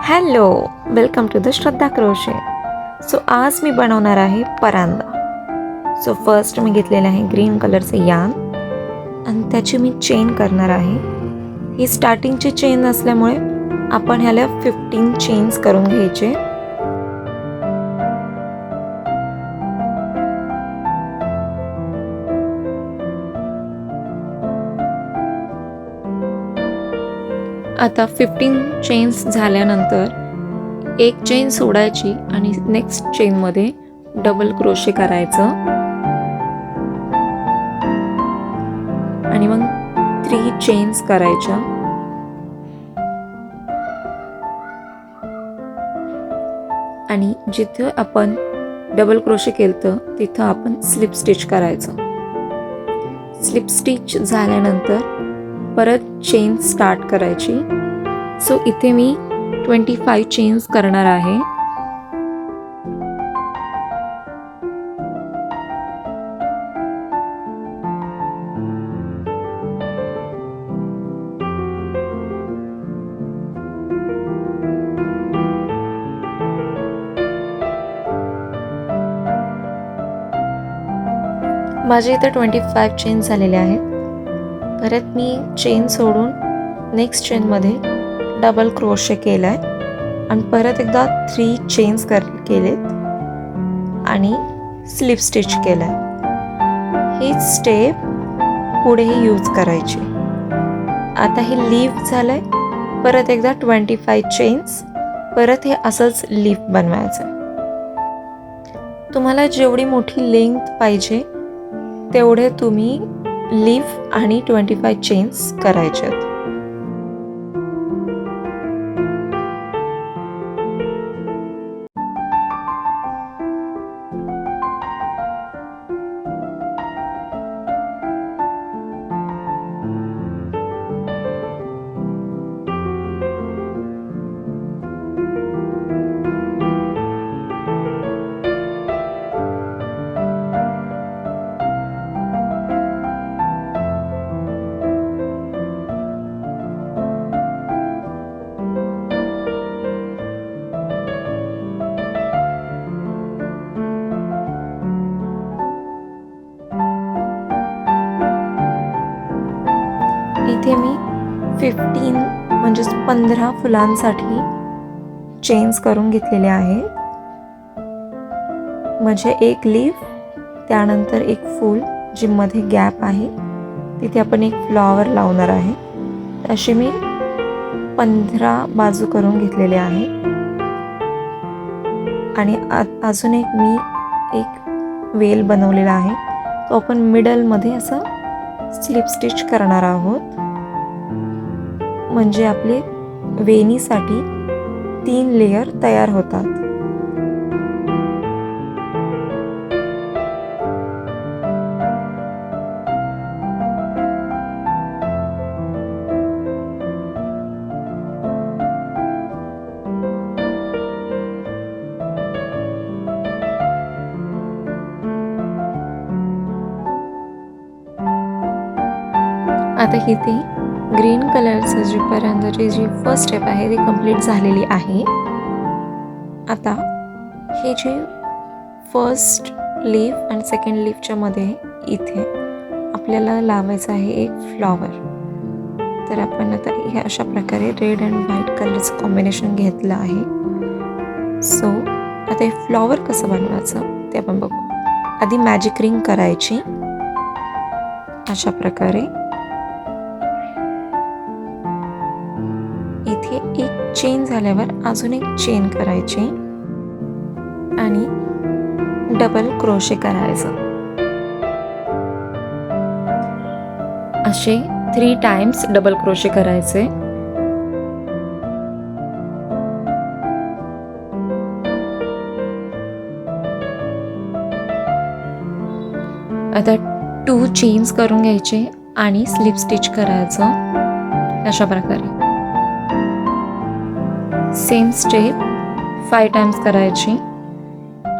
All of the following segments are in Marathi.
Hello, welcome to the Shraddha crochet. So आज मी बनवणार आहे परांदा. सो फर्स्ट मी घेतलेले आहे ग्रीन कलरचे यान आणि त्याची मी चेन करणार आहे. ही स्टार्टिंगची चेन असल्यामुळे आपण ह्याला 15 चेन्स करून घ्यायचे. आता 15 चेन्स झाल्यानंतर एक चेन सोडायची आणि नेक्स्ट चेनमध्ये डबल क्रोशे करायचं आणि मग 3 चेन्स करायच्या. आणि जिथे आपण डबल क्रोशे केलं तिथं आपण स्लिप स्टिच करायचं. स्लिप स्टिच झाल्यानंतर परत चेन स्टार्ट करायची. सो इथे मी 25 चेन्स करणार आहे. माझे इथे 25 चेन झालेले आहेत. परत मी चेन सोडून नेक्स्ट चेनमध्ये डबल क्रोशे केलाय आणि परत एकदा 3 चेन्स केलेत आणि स्लिप स्टिच केलाय. ही स्टेप पुढेही यूज करायची. आता हे लीफ झालंय. परत एकदा 25 चेन्स, परत हे असंच लीफ बनवायचं. तुम्हाला जेवढी मोठी लेंथ पाहिजे तेवढे तुम्ही लीफ आणि 25 चेन्स करायचे. इथे मी 15 फुलांसाठी चेन्स करून घेतलेले आहे. म्हणजे एक लीफ, त्यानंतर एक फूल जी मध्ये गॅप आहे तिथे आपण एक फ्लॉवर लावणार आहे. अशी मी 15 बाजू करून घेतलेले आहे. आणि अजून एक मी एक वेल बनवलेला आहे. तो आपण मिडलमध्ये असं स्लिप स्टिच करणार आहोत. म्हणजे आपले वेणीसाठी 3 लेयर तयार होतात. आता इथे ग्रीन कलरचं जी परांदाची जी फर्स्ट स्टेप आहे ती कंप्लीट झालेली आहे. आता हे जे फर्स्ट लीफ आणि सेकंड लीफच्या मध्ये इथे आपल्याला लावायचं आहे एक फ्लॉवर. तर आपण आता हे अशा प्रकारे रेड अँड व्हाईट कलरचं कॉम्बिनेशन घेतलं आहे. सो आता हे फ्लॉवर कसं बनवायचं ते आपण बघू. आधी मॅजिक रिंग करायची अशा प्रकारे. इथे एक चेन झाल्यावर अजून एक चेन करायची आणि डबल क्रोशे करायचं. असे 3 टाइम्स डबल क्रोशे करायचे. आता 2 चेन्स करून घ्यायचे आणि स्लिप स्टिच करायचं अशा प्रकारे. सेम स्टेप 5 टाइम्स करायची.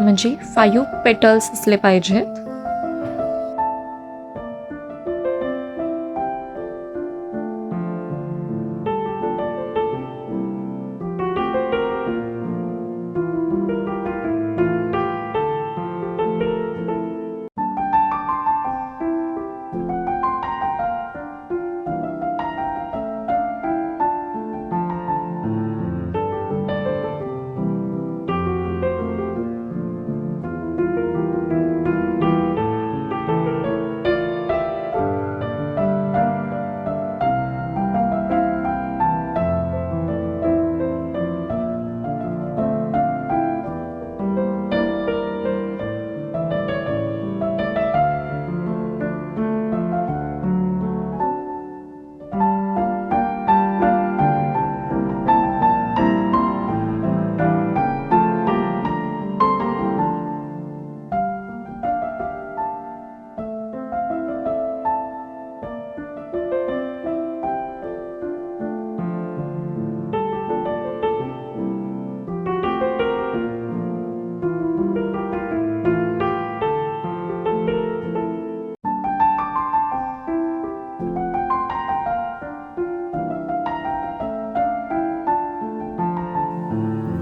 म्हणजे 5 पेटल्स असले पाहिजेत.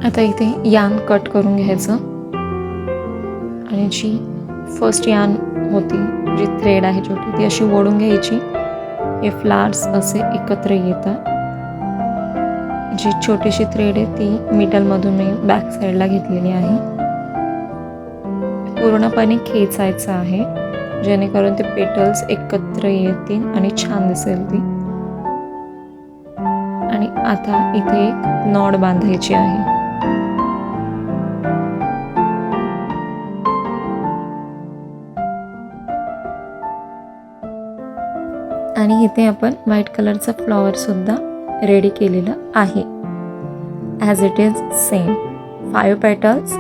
आता इथे यान कट करून घ्यायचं आणि जी फर्स्ट यान होती, जी थ्रेड आहे छोटी, ती अशी ओढून घ्यायची. हे फ्लावर्स असे एकत्र येतात. जी छोटीशी थ्रेड आहे ती मिडलमधून मी बॅक साईडला घेतलेली आहे. पूर्णपणे खेचायचं आहे जेणेकरून ते पेटल्स एकत्र येतील आणि छान दिसेल ती. आणि आता इथे एक नॉड बांधायची आहे. आणि इथे आपण व्हाईट कलरचा फ्लॉवर सुद्धा रेडी केलेला आहे. As it is same 5 petals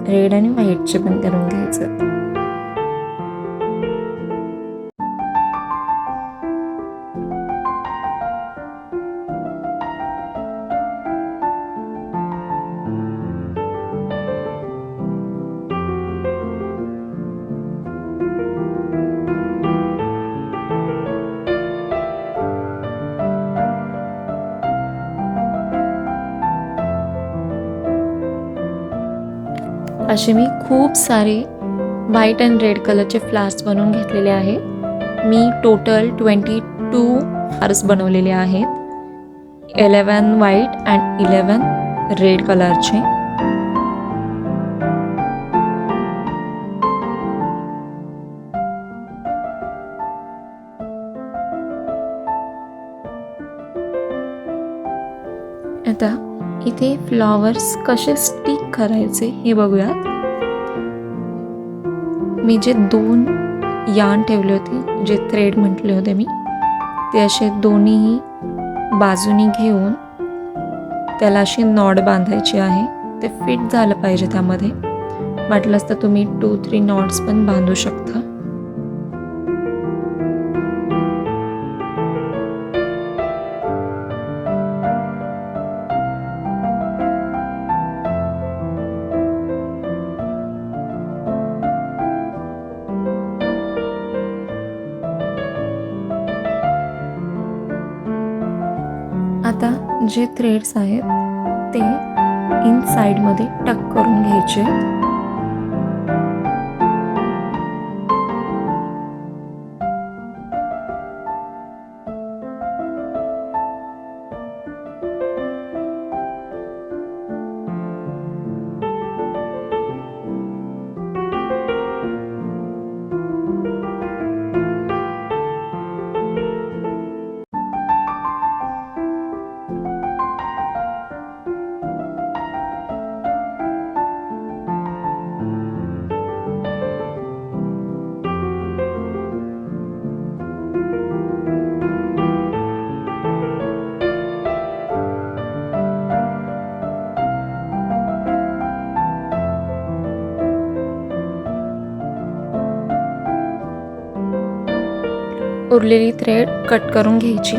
red आणि व्हाईटचे पण करून घ्यायचं. असे मी खूप सारे व्हाईट अँड रेड कलरचे फ्लावर्स बनवून घेतलेले आहेत. मी टोटल 22 फ्लावर्स बनवलेले आहेत. 11 व्हाईट अँड 11 रेड कलरचे. आता इथे फ्लॉवर्स कसे स्टिक करायचे हे बघूयात. मी जे 2 यार्न ठेवले होते, जे थ्रेड म्हटले होते मी, ते असे दोन्ही बाजूनी घेऊन त्याला अशी नॉड बांधायची आहे. ते फिट झालं पाहिजे त्यामध्ये. वाटलंच तर तुम्ही 2-3 नॉट्स पण बांधू शकता. आता जे थ्रेड्स आहेत ते इनसाइडमध्ये टक करून घ्यायचे. उरलेली थ्रेड कट करून घ्यायची.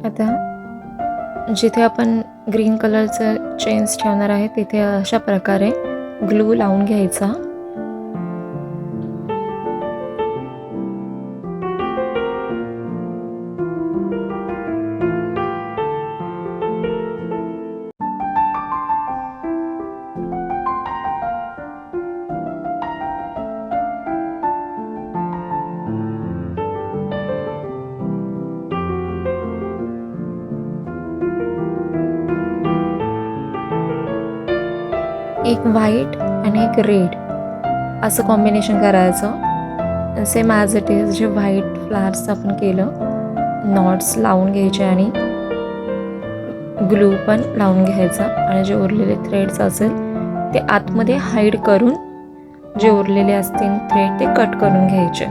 आता जिथे आपण ग्रीन कलरचं चेन्स ठेवणार आहे तिथे अशा प्रकारे ग्लू लावून घ्यायचा. एक व्हाईट आणि एक रेड असं कॉम्बिनेशन करायचं. सेम ॲज इट इज जे व्हाईट फ्लावर्स आपण केलं, नॉट्स लावून घ्यायचे आणि ग्लू पण लावून घ्यायचा. आणि जे उरलेले थ्रेड्स असेल ते आतमध्ये हाईड करून जे उरलेले असतील थ्रेड ते कट करून घ्यायचे.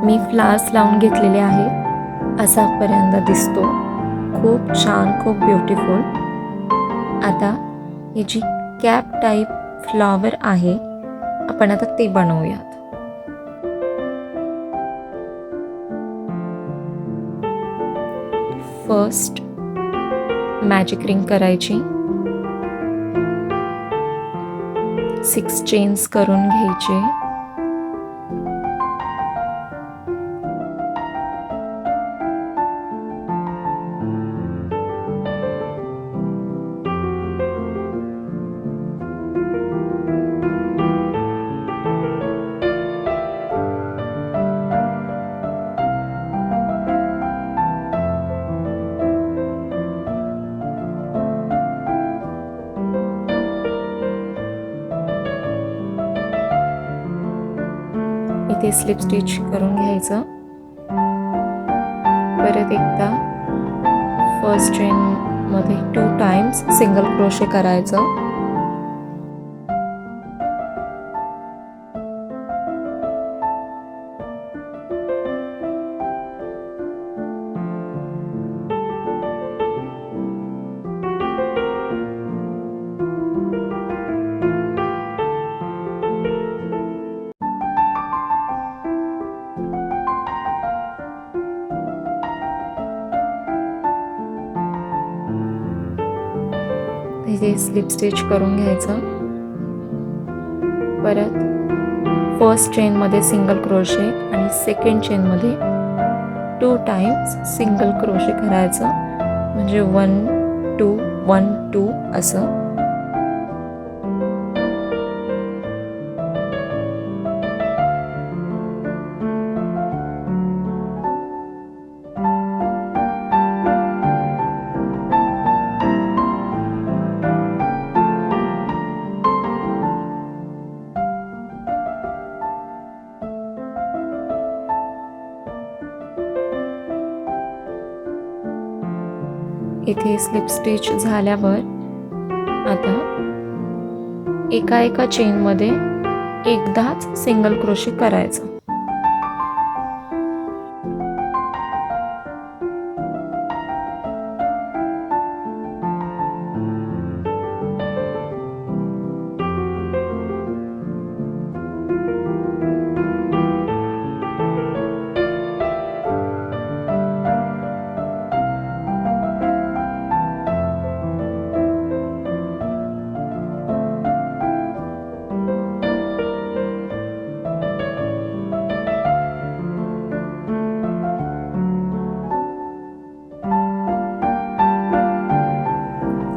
मी फ्लावर्स लावून घेतलेले आहेत. असापर्यंत दिसतो. खूप छान, खूप ब्युटिफुल. आता ही जी कॅप टाईप फ्लॉवर आहे, आपण आता ते बनवूयात. फर्स्ट मॅजिक रिंग करायची, 6 चेन्स करून घ्यायचे. इथे स्लिप स्टिच करून घ्यायचं. परत एकदा फर्स्ट चेन मध्ये 2 टाइम्स सिंगल क्रोशे करायचं. इथे स्लिप स्टिच करून घ्यायचं. परत फर्स्ट चेनमध्ये सिंगल क्रोशे आणि सेकंड चेनमध्ये 2 टाइम्स सिंगल क्रोशे करायचं, म्हणजे 1 2 1 2 असं. इथे स्लिप स्टिच झाल्यावर आता एका चेनमध्ये एकदाच सिंगल क्रोशे करायचं.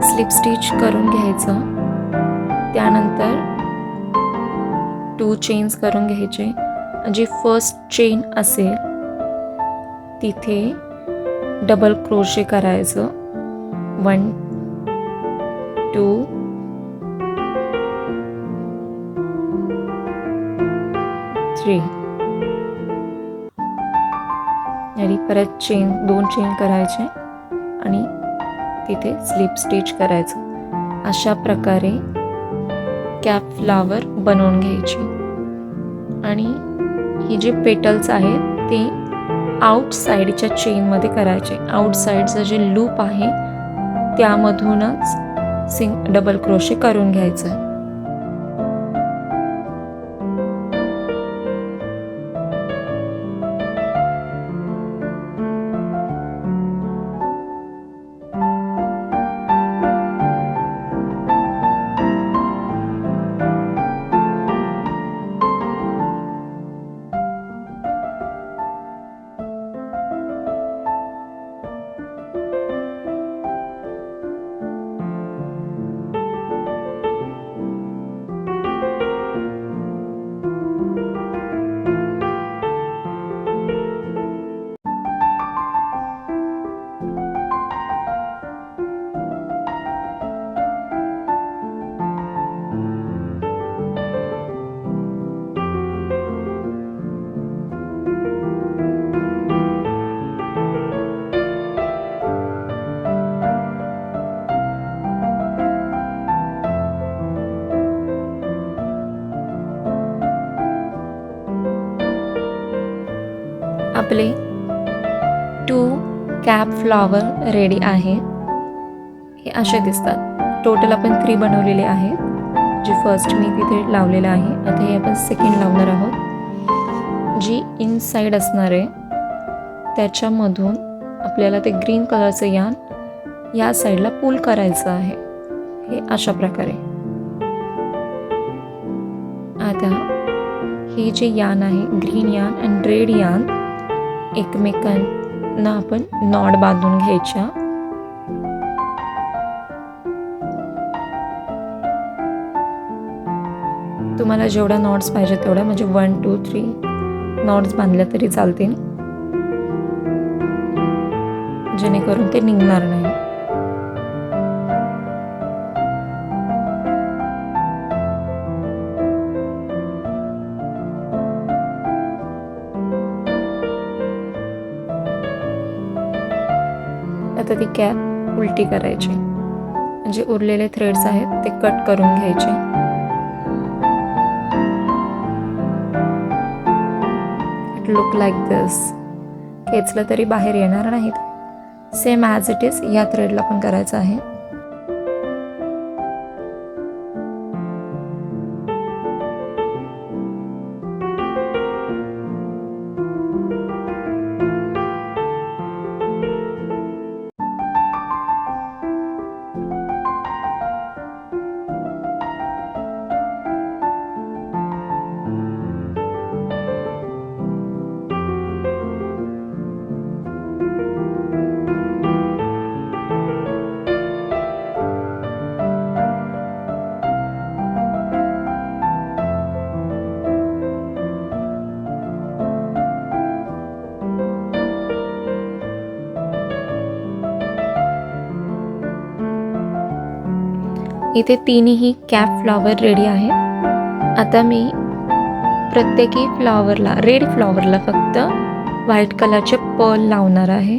स्लिप स्टिच करून घ्यायचं. त्यानंतर 2 चेन्स करून घ्यायचे. जी फर्स्ट चेन असेल तिथे डबल क्रोशे करायचं. 1 2 3 आणि परत 2 चेन करायचे आणि तिथे स्लिप स्टिच करायचं. अशा प्रकारे कॅप फ्लावर बनवून घ्यायची. आणि ही जी पेटल्स आहेत ते आउट साईडच्या चेनमध्ये करायचे. आउट साईडचं जे लूप आहे त्यामधूनच डबल क्रोशे करून घ्यायचं. आपले 2 कॅप फ्लॉवर रेडी आहेत. हे असे दिसतात. टोटल आपण 3 बनवलेले आहेत. जी फर्स्ट मी तिथे लावलेलं आहे. आता हे आपण सेकंड लावणार आहोत. जी इनसाइड असणार आहे त्याच्यामधून आपल्याला ते ग्रीन कलरचं यान या साईडला पुल करायचं आहे. हे अशा प्रकारे. आता हे जे यान आहे ग्रीन यान आणि रेड यान एकमेकांना आपण नॉट बांधून घ्यायच्या. तुम्हाला जेवढ्या नॉट्स पाहिजे तेवढ्या, म्हणजे 1 2 3 नॉट्स बांधल्या तरी चालतील, जेणेकरून ते निघणार नाही. आता ती कॅप उलटी करायची, म्हणजे उरलेले थ्रेड्स आहेत ते कट करून घ्यायचे. लुक लाईक दिस. खेचलं तरी बाहेर येणार नाही. सेम ॲज इट इज या थ्रेडला पण करायचं आहे. इथे तिन्ही कॅप फ्लॉवर रेडी आहे. आता मी प्रत्येकी फ्लॉवरला, रेड फ्लॉवरला फक्त व्हाईट कलरचे पर्ल लावणार आहे,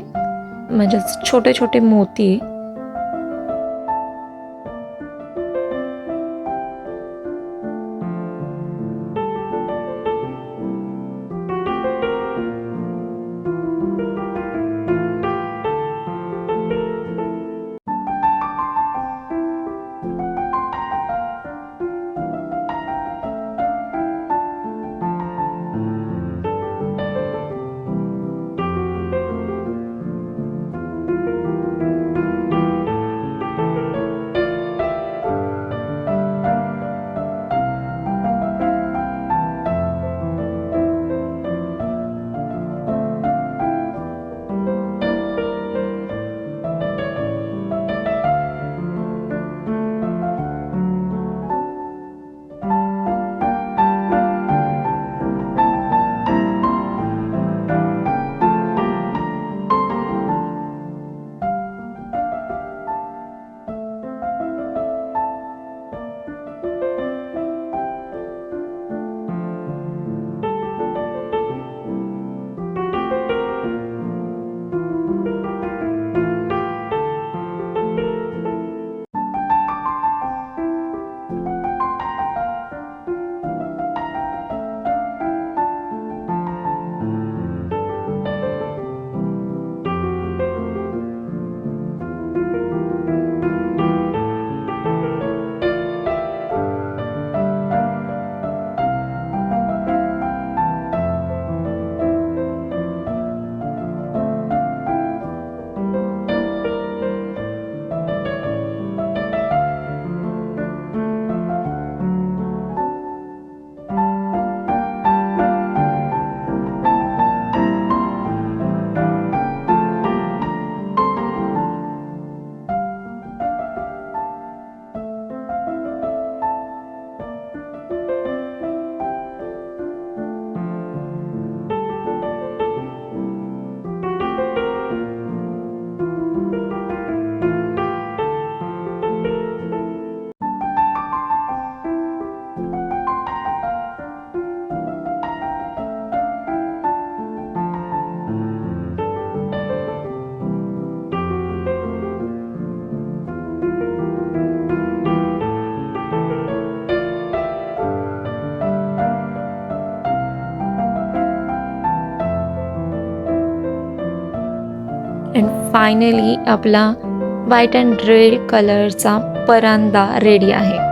म्हणजे छोटे छोटे मोती. फायनली आपला व्हाईट अँड रेड कलरचा परांदा रेडी आहे.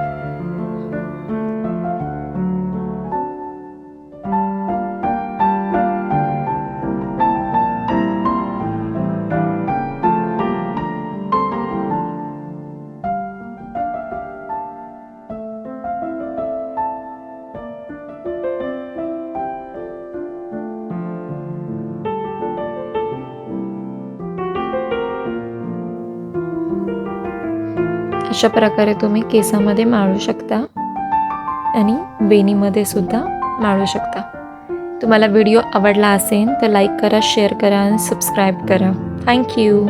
अशा प्रकारे तुम्ही केसामध्ये माळू शकता आणि वेणीमध्ये सुद्धा माळू शकता. तुम्हाला व्हिडिओ आवडला असेल तर लाईक करा, शेअर करा आणि सबस्क्राईब करा. थँक्यू.